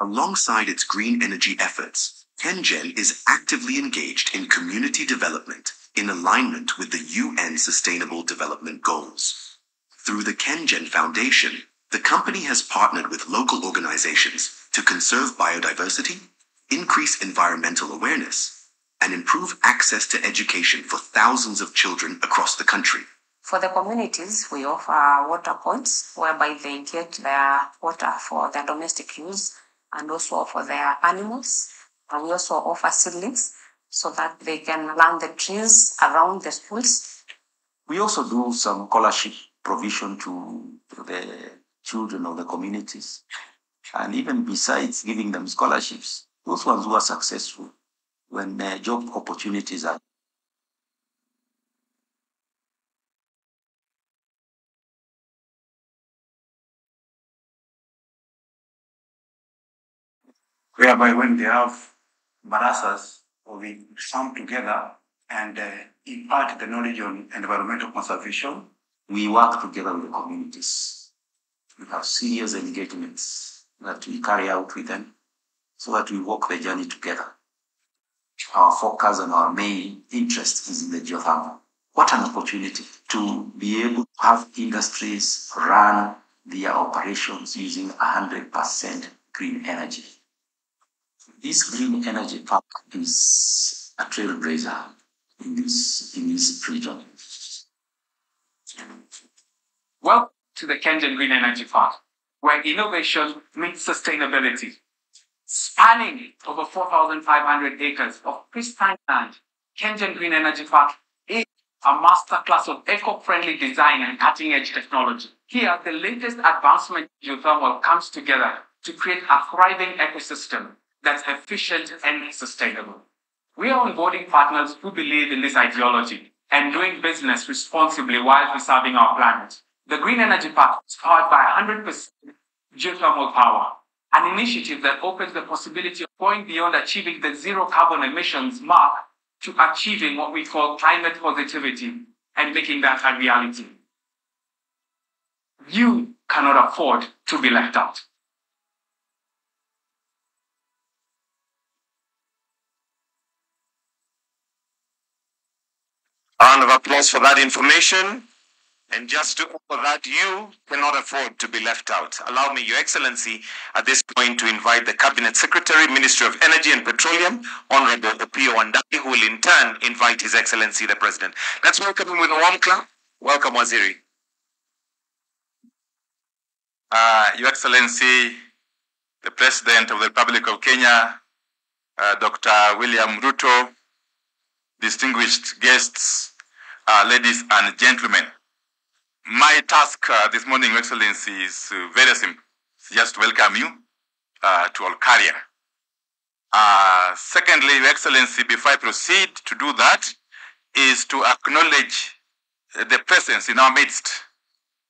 Alongside its green energy efforts, KenGen is actively engaged in community development in alignment with the UN Sustainable Development Goals. Through the KenGen Foundation, the company has partnered with local organizations to conserve biodiversity, increase environmental awareness, and improve access to education for thousands of children across the country. For the communities, we offer water points whereby they get their water for their domestic use and also for their animals. And we also offer seedlings so that they can plant the trees around the schools. We also do some scholarship provision to the children of the communities. And even besides giving them scholarships, those ones who are successful, when job opportunities are whereby when they have barasas, or we come together and impart the knowledge on environmental conservation. We work together with the communities. We have serious engagements that we carry out with them so that we walk the journey together. Our focus and our main interest is in the geothermal. What an opportunity to be able to have industries run their operations using 100% green energy. This green energy park is a trailblazer in this region. Welcome to the KenGen Green Energy Park, where innovation meets sustainability. Spanning over 4,500 acres of pristine land, KenGen Green Energy Park is a masterclass of eco-friendly design and cutting-edge technology. Here, the latest advancement in geothermal comes together to create a thriving ecosystem that's efficient and sustainable. We are onboarding partners who believe in this ideology and doing business responsibly while preserving our planet. The Green Energy Park is powered by 100% geothermal power, an initiative that opens the possibility of going beyond achieving the zero carbon emissions mark to achieving what we call climate positivity and making that a reality. You cannot afford to be left out. A round of applause for that information. And just to offer that, you cannot afford to be left out. Allow me, Your Excellency, at this point to invite the Cabinet Secretary, Ministry of Energy and Petroleum, Honorable Opiyo Wandayi, who will in turn invite His Excellency, the President. Let's welcome him with a warm clap. Welcome, Waziri. Your Excellency, the President of the Republic of Kenya, Dr. William Ruto, distinguished guests, ladies and gentlemen. My task this morning, Your Excellency, is very simple. It's just to welcome you to Olkaria. Secondly, Your Excellency, before I proceed to do that, is to acknowledge the presence in our midst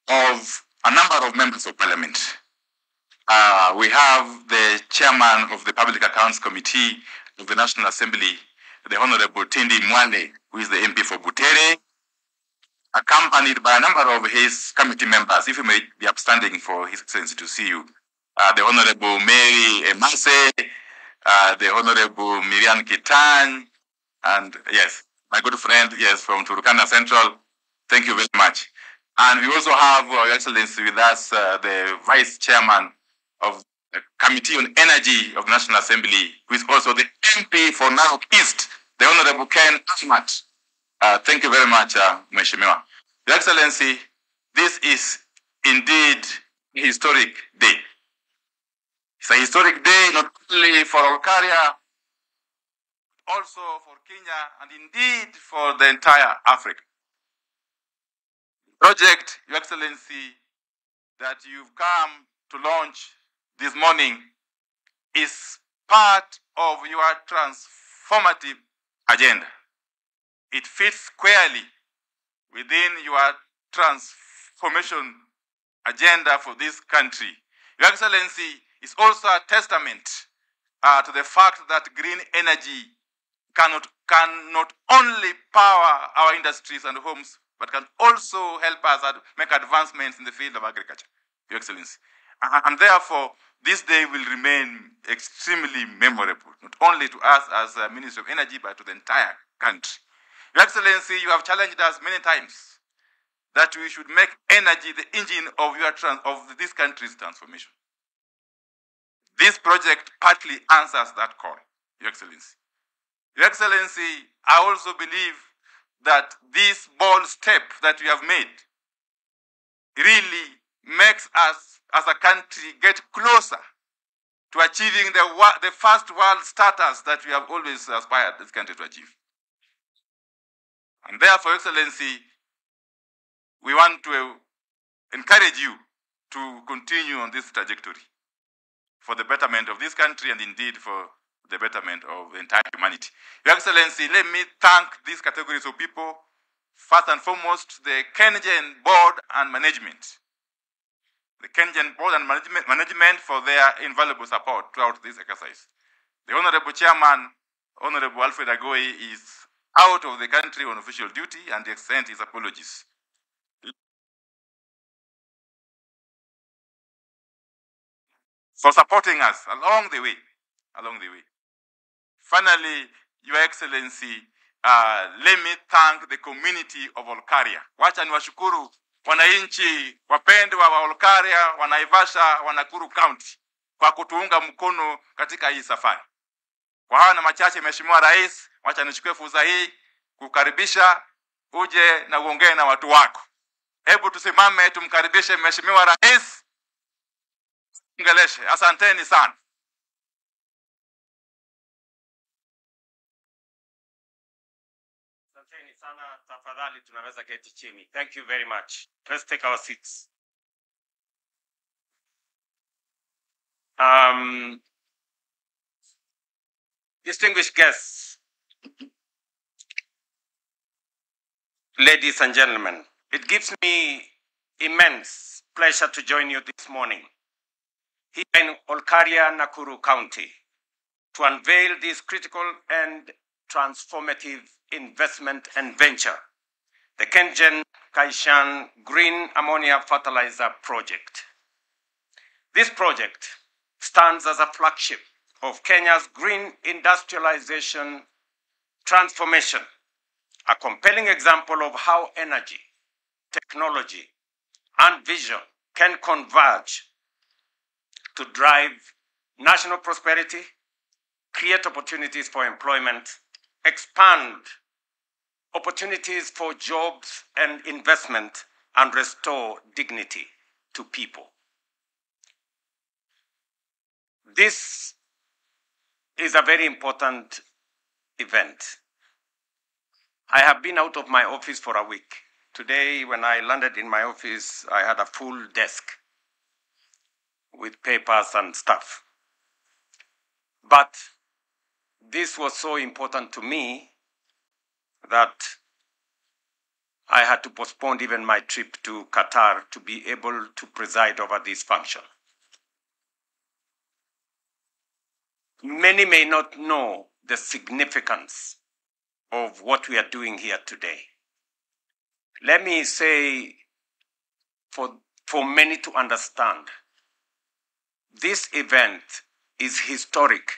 of a number of members of Parliament. We have the Chairman of the Public Accounts Committee of the National Assembly, the Honorable Tindi Mwale, who is the MP for Butere, accompanied by a number of his committee members, if you may be upstanding for His Excellency to see you. The Honorable Mary Emase, the Honorable Miriam Kitan, and yes, my good friend, yes, from Turkana Central. Thank you very much. And we also have, Your Excellency, with us, the Vice Chairman of the Committee on Energy of the National Assembly, who is also the MP for Narok East, the Honorable Ken Ahmad. Thank you very much, Mheshimiwa. Your Excellency, this is indeed a historic day. It's a historic day not only for Olkaria, but also for Kenya, and indeed for the entire Africa. The project, Your Excellency, that you've come to launch this morning is part of your transformative agenda. It fits squarely within your transformation agenda for this country. Your Excellency, is also a testament to the fact that green energy can not only power our industries and homes, but can also help us make advancements in the field of agriculture, Your Excellency. And therefore, this day will remain extremely memorable, not only to us as a Ministry of Energy, but to the entire country. Your Excellency, you have challenged us many times that we should make energy the engine of this country's transformation. This project partly answers that call, Your Excellency. Your Excellency, I also believe that this bold step that we have made really makes us as a country get closer to achieving the first world status that we have always aspired this country to achieve. And therefore, Excellency, we want to encourage you to continue on this trajectory for the betterment of this country and indeed for the betterment of the entire humanity. Your Excellency, let me thank these categories of people. First and foremost, the KenGen board and management. The KenGen board and management for their invaluable support throughout this exercise. The Honorable Chairman, Honorable Alfred Agoy, is out of the country on official duty and extends his apologies. For supporting us along the way. Finally, Your Excellency, let me thank the community of Olkaria. Wacha niwashukuru wananchi wapendwa wa Olkaria, Wanaivasha, Wanakuru County kwa kutuunga mkono katika hii safari. Kwa hawa na machache, Mheshimiwa Rais, wacha nichukue fursa hii kukaribisha uje na uongee na watu wako. Hebu tusimame tumkaribishe Mheshimiwa Rais. Ngeleshe, asanteni sana. Asanteni sana, tafadhali tunaweza keti chini. Thank you very much. Let's take our seats. Distinguished guests, ladies and gentlemen, it gives me immense pleasure to join you this morning here in Olkaria, Nakuru County, to unveil this critical and transformative investment and venture, the KenGen Kaishan Green Ammonia Fertiliser Project. This project stands as a flagship of Kenya's green industrialization transformation, a compelling example of how energy, technology, and vision can converge to drive national prosperity, create opportunities for employment, expand opportunities for jobs and investment, and restore dignity to people. This is a very important event. I have been out of my office for a week. Today, when I landed in my office, I had a full desk with papers and stuff. But this was so important to me that I had to postpone even my trip to Qatar to be able to preside over this function. Many may not know the significance of what we are doing here today. Let me say, for many to understand, this event is historic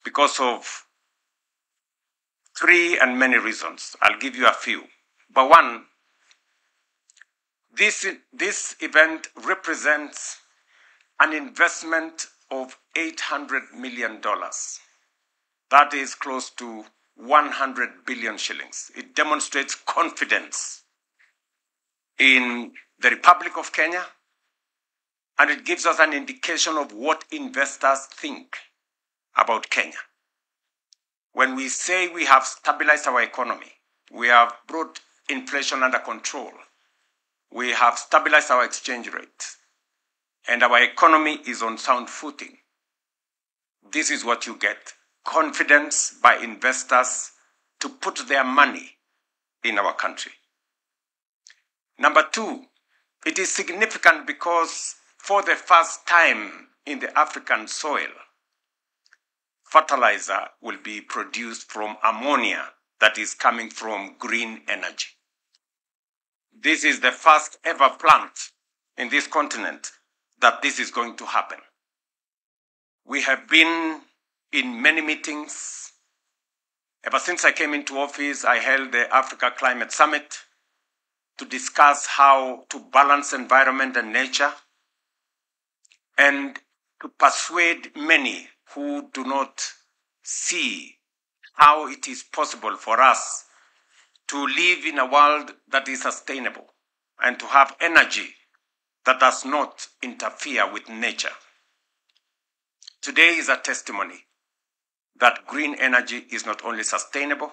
because of three and many reasons. I'll give you a few. But one, this event represents an investment of $800 million. That is close to 100 billion shillings. It demonstrates confidence in the Republic of Kenya, and it gives us an indication of what investors think about Kenya. When we say we have stabilized our economy, we have brought inflation under control, we have stabilized our exchange rate, and our economy is on sound footing, this is what you get. Confidence by investors to put their money in our country. Number two, it is significant because for the first time in the African soil, fertilizer will be produced from ammonia that is coming from green energy. This is the first ever plant in this continent that this is going to happen. We have been in many meetings. Ever since I came into office, I held the Africa Climate Summit to discuss how to balance environment and nature and to persuade many who do not see how it is possible for us to live in a world that is sustainable and to have energy that does not interfere with nature. Today is a testimony that green energy is not only sustainable,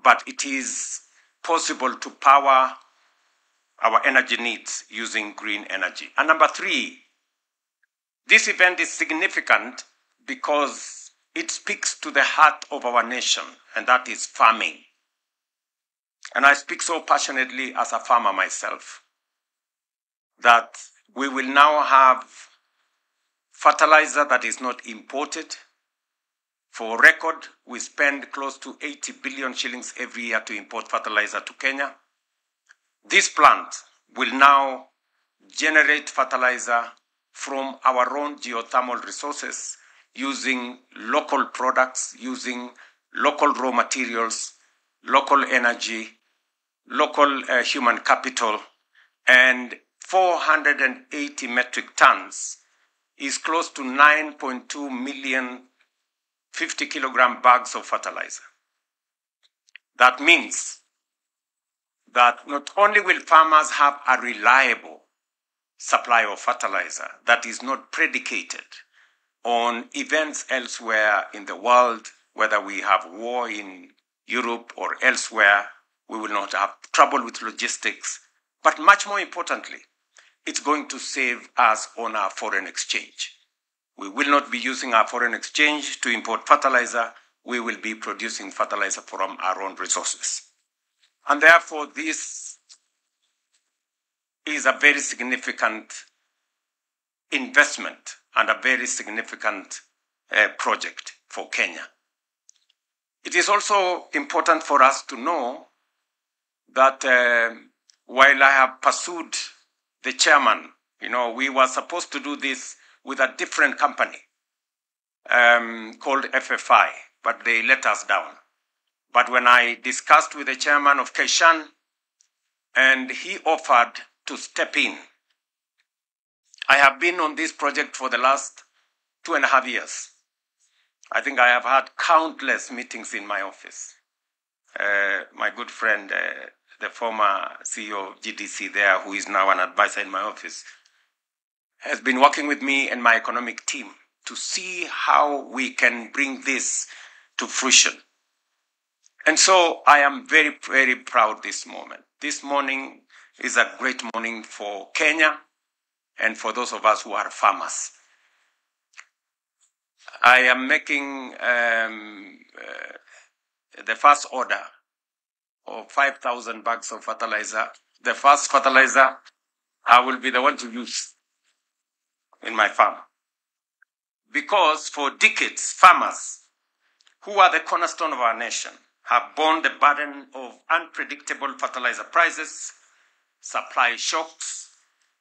but it is possible to power our energy needs using green energy. And number three, this event is significant because it speaks to the heart of our nation, and that is farming. And I speak so passionately as a farmer myself that we will now have fertilizer that is not imported. For record, we spend close to 80 billion shillings every year to import fertilizer to Kenya. This plant will now generate fertilizer from our own geothermal resources, using local products, using local raw materials, local energy, local human capital, and 480 metric tons is close to 9.2 million 50 kilogram bags of fertilizer. That means that not only will farmers have a reliable supply of fertilizer that is not predicated on events elsewhere in the world, whether we have war in Europe or elsewhere, we will not have trouble with logistics, but much more importantly, it's going to save us on our foreign exchange. We will not be using our foreign exchange to import fertilizer. We will be producing fertilizer from our own resources. And therefore, this is a very significant investment and a very significant project for Kenya. It is also important for us to know that while I have pursued the chairman, we were supposed to do this with a different company called FFI, but they let us down. But when I discussed with the chairman of Kaishan, and he offered to step in, I have been on this project for the last 2.5 years. I think I have had countless meetings in my office. My good friend, the former CEO of GDC there, who is now an advisor in my office, has been working with me and my economic team to see how we can bring this to fruition. And so I am very, very proud this moment. This morning is a great morning for Kenya and for those of us who are farmers. I am making the first order of 5,000 bags of fertilizer. The first fertilizer I will be the one to use in my farm. Because for decades, farmers, who are the cornerstone of our nation, have borne the burden of unpredictable fertilizer prices, supply shocks,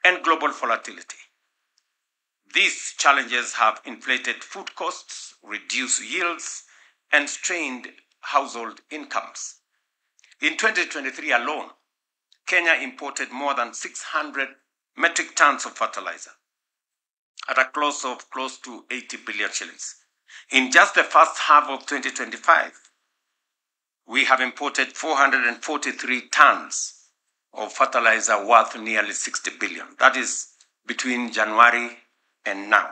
and global volatility. These challenges have inflated food costs, reduced yields, and strained household incomes. In 2023 alone, Kenya imported more than 600 metric tons of fertilizer at a cost of close to 80 billion shillings. In just the first half of 2025, we have imported 443 tons of fertilizer worth nearly 60 billion. That is between January and now.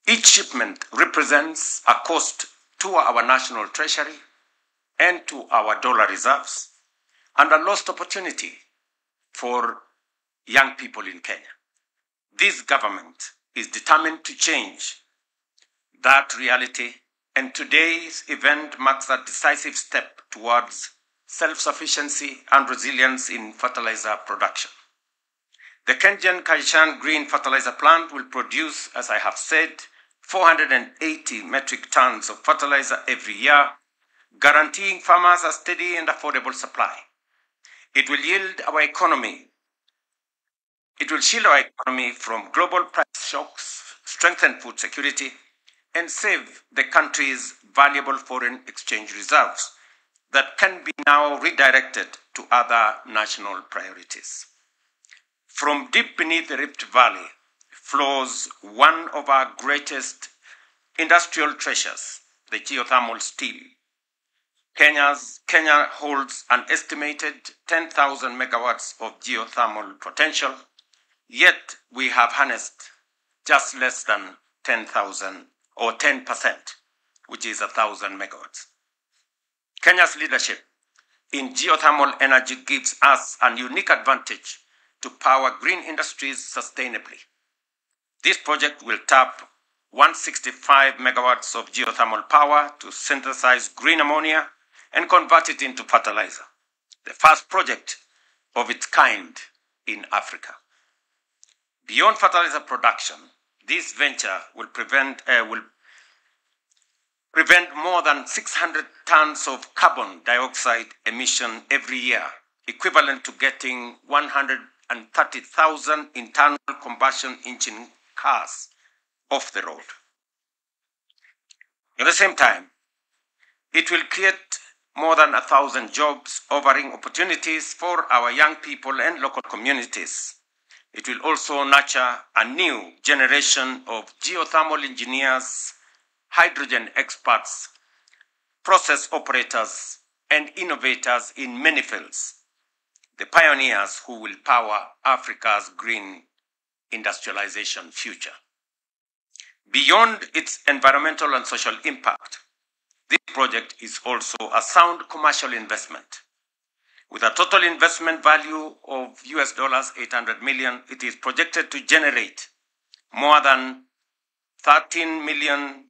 Each shipment represents a cost to our national treasury and to our dollar reserves, and a lost opportunity for young people in Kenya. This government is determined to change that reality, and today's event marks a decisive step towards self-sufficiency and resilience in fertilizer production. The Kenyan Kaishan Green Fertilizer Plant will produce, as I have said, 480 metric tons of fertilizer every year, guaranteeing farmers a steady and affordable supply. It will yield our economy It will shield our economy from global price shocks, strengthen food security, and save the country's valuable foreign exchange reserves that can be now redirected to other national priorities. From deep beneath the Rift Valley flows one of our greatest industrial treasures, the geothermal steel. Kenya holds an estimated 10,000 megawatts of geothermal potential, yet we have harnessed just less than 10,000 or 10%, which is 1,000 megawatts. Kenya's leadership in geothermal energy gives us a unique advantage to power green industries sustainably. This project will tap 165 megawatts of geothermal power to synthesize green ammonia and convert it into fertilizer, the first project of its kind in Africa. Beyond fertilizer production, this venture will prevent more than 600 tons of carbon dioxide emission every year, equivalent to getting 130,000 internal combustion engine cars off the road. At the same time, it will create more than 1,000 jobs, offering opportunities for our young people and local communities. It will also nurture a new generation of geothermal engineers, hydrogen experts, process operators, and innovators in many fields, the pioneers who will power Africa's green industrialization future. Beyond its environmental and social impact, this project is also a sound commercial investment. With a total investment value of $800 million, it is projected to generate more than 13 million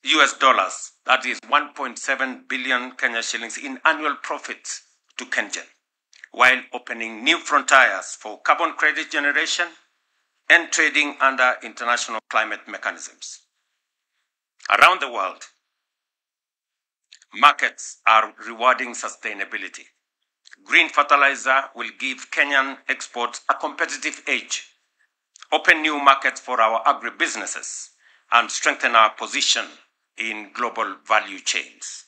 that is 1.7 billion Kenya shillings in annual profits to KenGen, while opening new frontiers for carbon credit generation and trading under international climate mechanisms. Around the world, markets are rewarding sustainability. Green fertilizer will give Kenyan exports a competitive edge, open new markets for our agribusinesses, and strengthen our position in global value chains.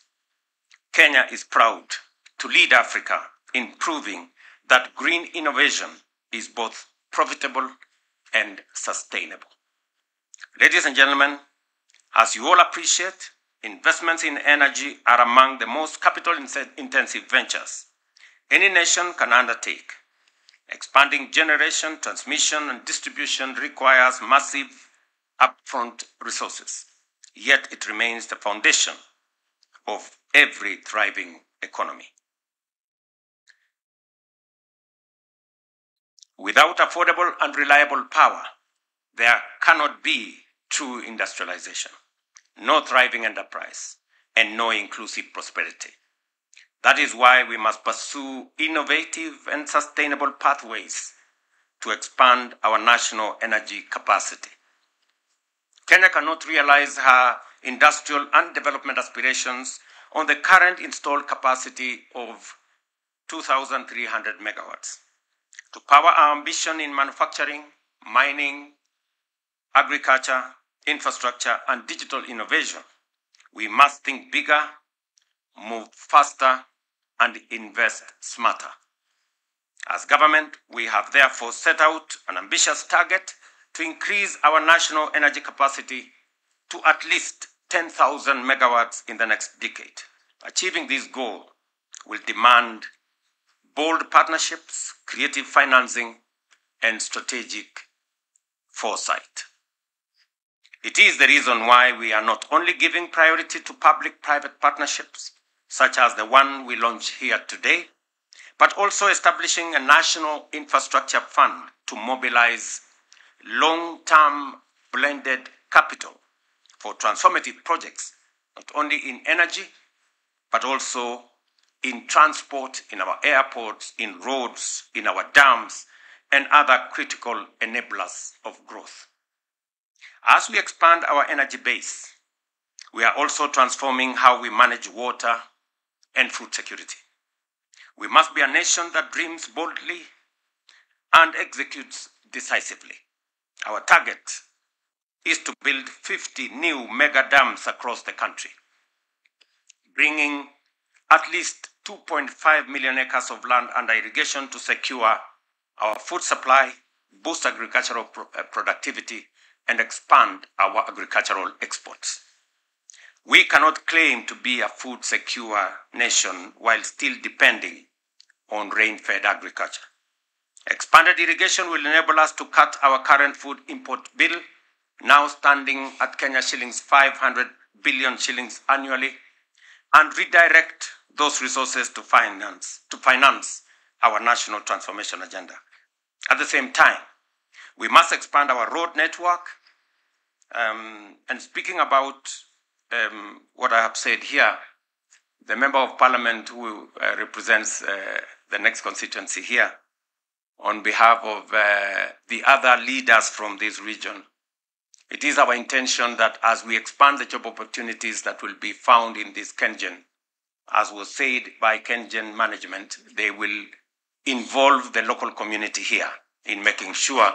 Kenya is proud to lead Africa in proving that green innovation is both profitable and sustainable. Ladies and gentlemen, as you all appreciate, investments in energy are among the most capital-intensive ventures any nation can undertake. Expanding generation, transmission, and distribution requires massive upfront resources, yet it remains the foundation of every thriving economy. Without affordable and reliable power, there cannot be true industrialization, no thriving enterprise, and no inclusive prosperity. That is why we must pursue innovative and sustainable pathways to expand our national energy capacity. Kenya cannot realize her industrial and development aspirations on the current installed capacity of 2,300 megawatts. To power our ambition in manufacturing, mining, agriculture, infrastructure, and digital innovation, we must think bigger, move faster, and invest smarter. As government, we have therefore set out an ambitious target to increase our national energy capacity to at least 10,000 megawatts in the next decade. Achieving this goal will demand bold partnerships, creative financing, and strategic foresight. It is the reason why we are not only giving priority to public-private partnerships, such as the one we launched here today, but also establishing a national infrastructure fund to mobilize long-term blended capital for transformative projects, not only in energy, but also in transport, in our airports, in roads, in our dams, and other critical enablers of growth. As we expand our energy base, we are also transforming how we manage water and food security. We must be a nation that dreams boldly and executes decisively. Our target is to build 50 new mega dams across the country, bringing at least 2.5 million acres of land under irrigation to secure our food supply, boost agricultural productivity, and expand our agricultural exports. We cannot claim to be a food secure nation while still depending on rain-fed agriculture. Expanded irrigation will enable us to cut our current food import bill, now standing at Kenya shillings 500 billion shillings annually, and redirect those resources to finance our national transformation agenda. At the same time, we must expand our road network. And speaking about what I have said here, the Member of Parliament who represents the next constituency here, on behalf of the other leaders from this region, it is our intention that as we expand the job opportunities that will be found in this KenGen, as was said by KenGen management, they will involve the local community here in making sure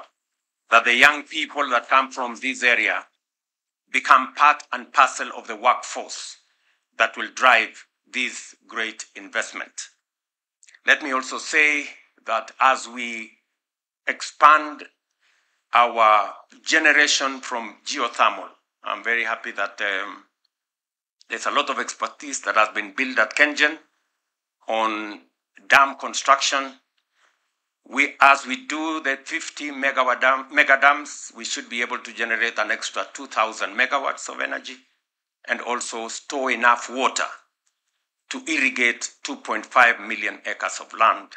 that the young people that come from this area become part and parcel of the workforce that will drive this great investment. Let me also say that as we expand our generation from geothermal, I'm very happy that there's a lot of expertise that has been built at KenGen on dam construction. As we do the 50 megawatt mega dams, we should be able to generate an extra 2,000 megawatts of energy and also store enough water to irrigate 2.5 million acres of land.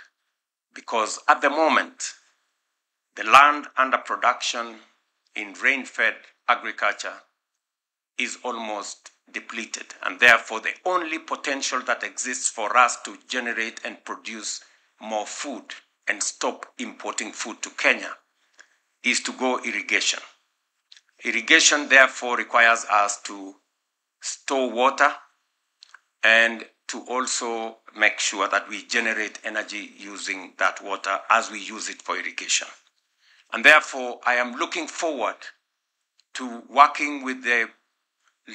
Because at the moment, the land under production in rain-fed agriculture is almost depleted. And therefore, the only potential that exists for us to generate and produce more food and stop importing food to Kenya is to go irrigation. Irrigation, therefore, requires us to store water and to also make sure that we generate energy using that water as we use it for irrigation. And therefore, I am looking forward to working with the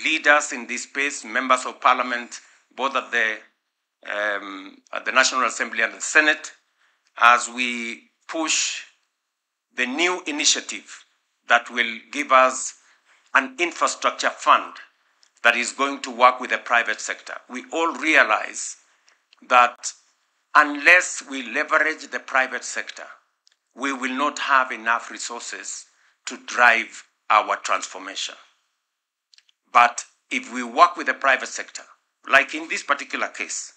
leaders in this space, members of parliament, both at the National Assembly and the Senate, as we push the new initiative that will give us an infrastructure fund that is going to work with the private sector. We all realize that unless we leverage the private sector, we will not have enough resources to drive our transformation. But if we work with the private sector, like in this particular case,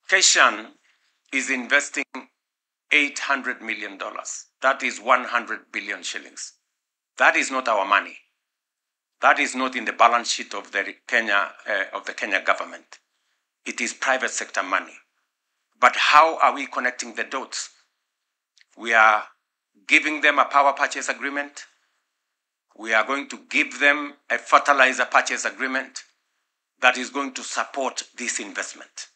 Kaishan is investing $800 million. That is 100 billion shillings. That is not our money. That is not in the balance sheet of the Kenya government. It is private sector money. But how are we connecting the dots? We are giving them a power purchase agreement. We are going to give them a fertilizer purchase agreement that is going to support this investment.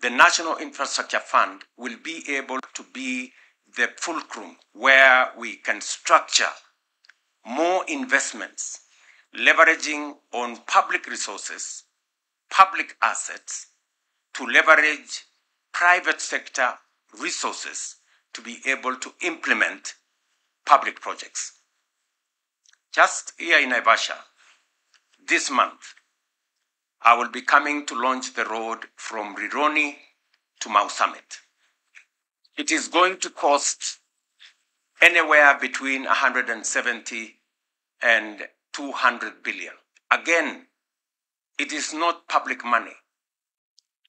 The National Infrastructure Fund will be able to be the fulcrum where we can structure more investments, leveraging on public resources, public assets, to leverage private sector resources to be able to implement public projects. Just here in Naivasha, this month, I will be coming to launch the road from Rironi to Mau Summit. It is going to cost anywhere between 170 and 200 billion. Again, it is not public money.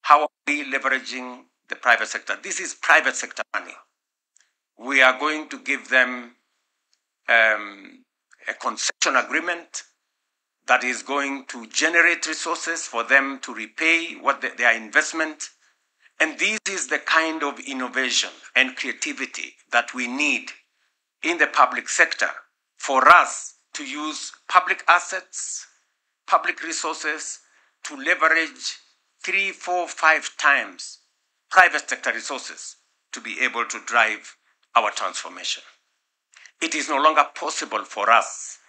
How are we leveraging the private sector? This is private sector money. We are going to give them a concession agreement that is going to generate resources for them to repay their investment. And this is the kind of innovation and creativity that we need in the public sector for us to use public assets, public resources to leverage 3, 4, 5 times private sector resources to be able to drive our transformation. It is no longer possible for us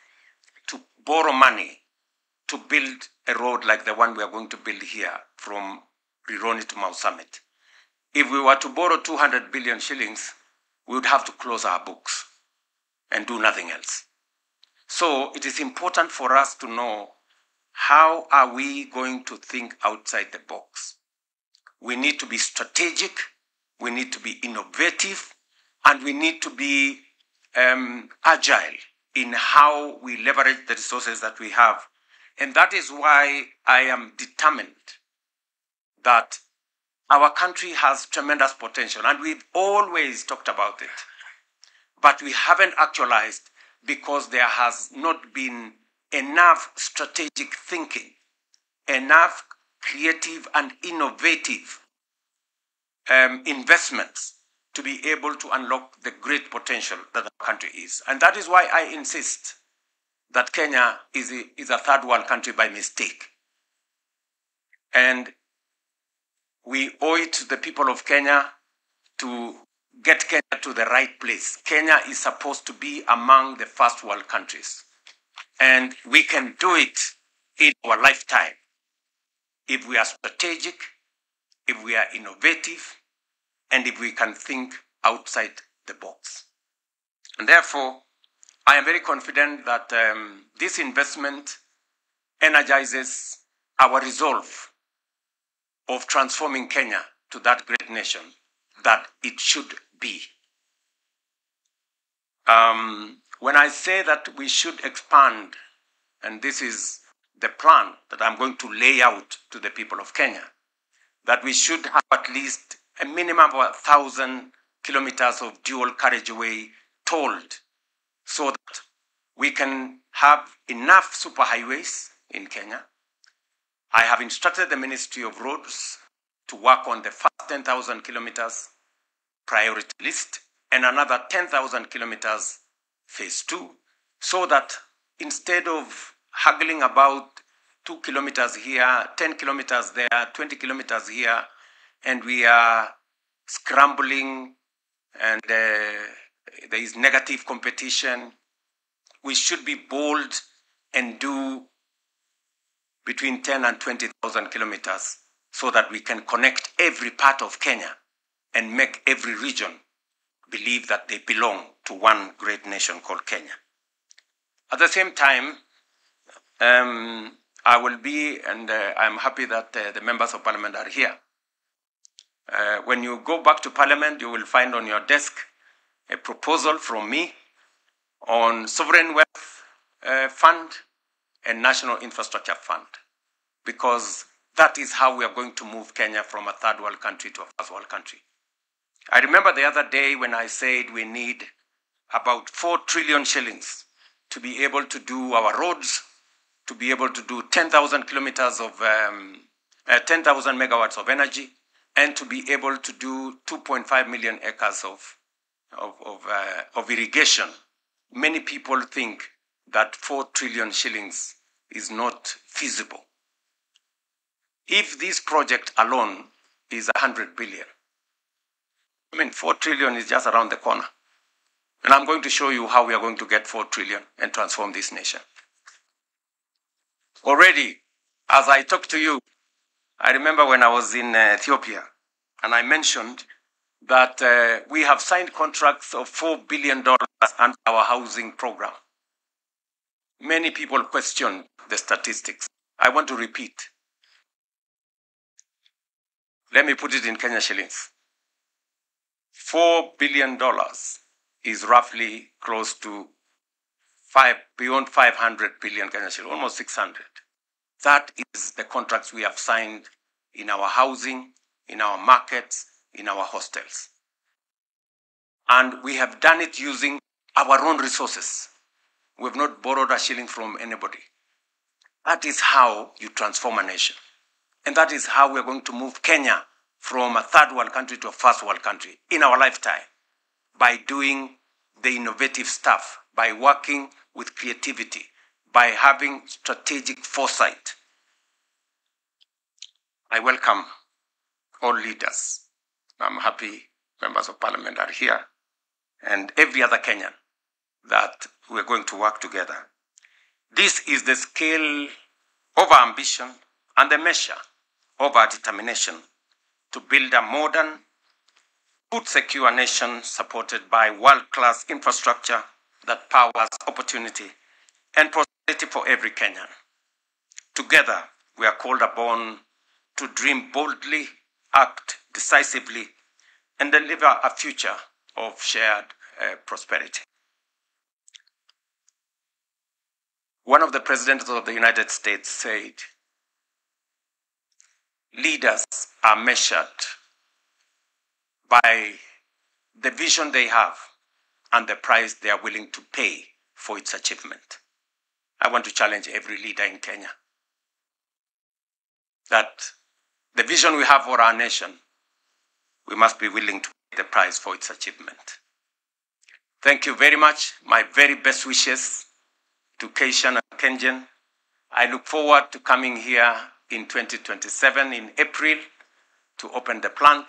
to borrow money to build a road like the one we are going to build here from Rironi to Mount Summit. If we were to borrow 200 billion shillings, we would have to close our books and do nothing else. So it is important for us to know, how are we going to think outside the box? We need to be strategic, we need to be innovative, and we need to be agile in how we leverage the resources that we have. And that is why I am determined that our country has tremendous potential, and we've always talked about it, but we haven't actualized because there has not been enough strategic thinking, enough creative and innovative investments to be able to unlock the great potential that our country is. And that is why I insist that Kenya is a third world country by mistake. And we owe it to the people of Kenya to get Kenya to the right place. Kenya is supposed to be among the first world countries. And we can do it in our lifetime if we are strategic, if we are innovative, and if we can think outside the box. And therefore, I am very confident that this investment energizes our resolve of transforming Kenya to that great nation that it should be. When I say that we should expand, and this is the plan that I'm going to lay out to the people of Kenya, that we should have at least a minimum of 1,000 kilometers of dual carriageway tolled, so that we can have enough superhighways in Kenya. I have instructed the Ministry of Roads to work on the first 10,000 kilometers priority list and another 10,000 kilometers phase 2, so that instead of haggling about 2 kilometers here, 10 kilometers there, 20 kilometers here, and we are scrambling and there is negative competition, we should be bold and do between 10 and 20,000 kilometers so that we can connect every part of Kenya and make every region believe that they belong to one great nation called Kenya. At the same time, I will be, and I'm happy that the members of parliament are here. When you go back to parliament, you will find on your desk a proposal from me on sovereign wealth fund and national infrastructure fund, because that is how we are going to move Kenya from a third world country to a first world country. I remember the other day when I said we need about 4 trillion shillings to be able to do our roads, to be able to do 10,000 kilometers of 10,000 megawatts of energy, and to be able to do 2.5 million acres of irrigation. Many people think that 4 trillion shillings is not feasible. If this project alone is 100 billion, 4 trillion is just around the corner. And I'm going to show you how we are going to get 4 trillion and transform this nation. Already, as I talk to you, I remember when I was in Ethiopia, and I mentioned that we have signed contracts of $4 billion under our housing program. Many people question the statistics. I want to repeat. Let me put it in Kenya shillings. $4 billion is roughly close to beyond 500 billion Kenya shillings, almost 600. That is the contracts we have signed in our housing, in our markets, in our hostels. And we have done it using our own resources. We have not borrowed a shilling from anybody. That is how you transform a nation. And that is how we're going to move Kenya from a third world country to a first world country in our lifetime, by doing the innovative stuff, by working with creativity, by having strategic foresight. I welcome all leaders. I'm happy members of parliament are here, and every other Kenyan, that we're going to work together. This is the scale of our ambition and the measure of our determination to build a modern, food-secure nation supported by world-class infrastructure that powers opportunity and prosperity for every Kenyan. Together, we are called upon to dream boldly, act decisively, and deliver a future of shared prosperity. One of the presidents of the United States said, leaders are measured by the vision they have and the price they are willing to pay for its achievement. I want to challenge every leader in Kenya that the vision we have for our nation, we must be willing to pay the price for its achievement. Thank you very much. My very best wishes to Kaishan and Kengen. I look forward to coming here in 2027 in April to open the plant,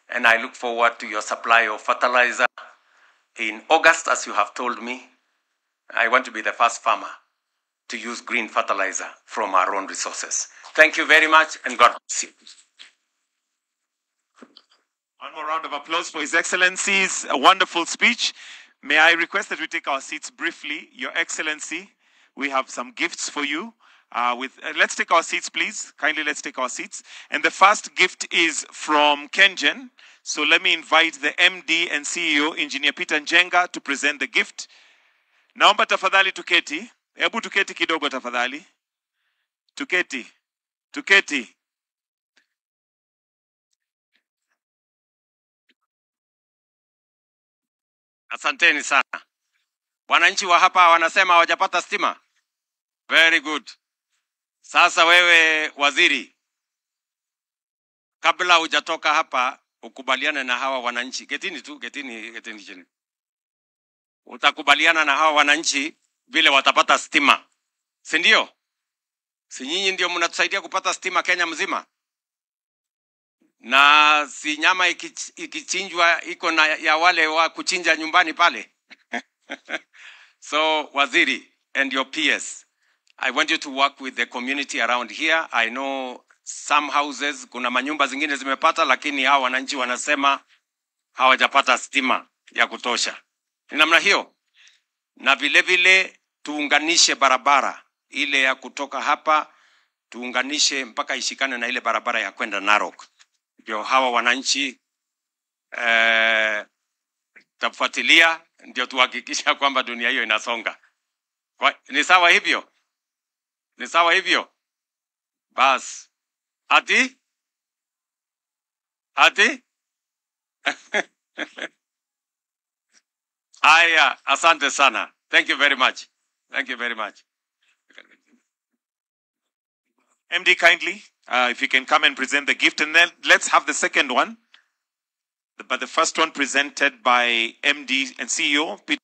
and I look forward to your supply of fertilizer in August, as you have told me. I want to be the first farmer to use green fertilizer from our own resources. Thank you very much, and God bless you. One more round of applause for His Excellency's wonderful speech. May I request that we take our seats briefly? Your Excellency, we have some gifts for you. Let's take our seats, please. Kindly, let's take our seats. And the first gift is from Kengen. So let me invite the MD and CEO, Engineer Peter Njenga, to present the gift. Naomba tafadhali tuketi. Hebu tuketi kidogo tafadhali. Tuketi. Tuketi. Asanteni sana. Wananchi wa hapa wanasema hawajapata stima. Very good. Sasa wewe waziri, kabla hujatoka hapa ukubaliane na hawa wananchi. Getini tu, getini chini. Utakubaliana na hawa wananchi vile watapata stima. Si ndio? Si nyinyi ndio mnatusaidia kupata stima Kenya mzima? Na si nyama ikichinjwa iko na ya wale wa kuchinja nyumbani pale. So waziri and your PS, I want you to work with the community around here. I know some houses, kuna manyumba zingine zimepata, lakini hawa wananchi wanasema hawajapata stima ya kutosha. Ni namna hiyo. Na vile vile tuunganishe barabara ile ya kutoka hapa, tuunganishe mpaka ishikane na ile barabara ya kwenda Narok. Ndio hawa wananchi tafuatilia, ndio tuhakikisha kwamba dunia hiyo inasonga. Ni sawa hivyo? Ni sawa hivyo? Bas. Ati? Aya, asante sana. Thank you very much. Thank you very much. MD, kindly, if you can come and present the gift, and then let's have the second one. But the first one presented by MD and CEO, Peter.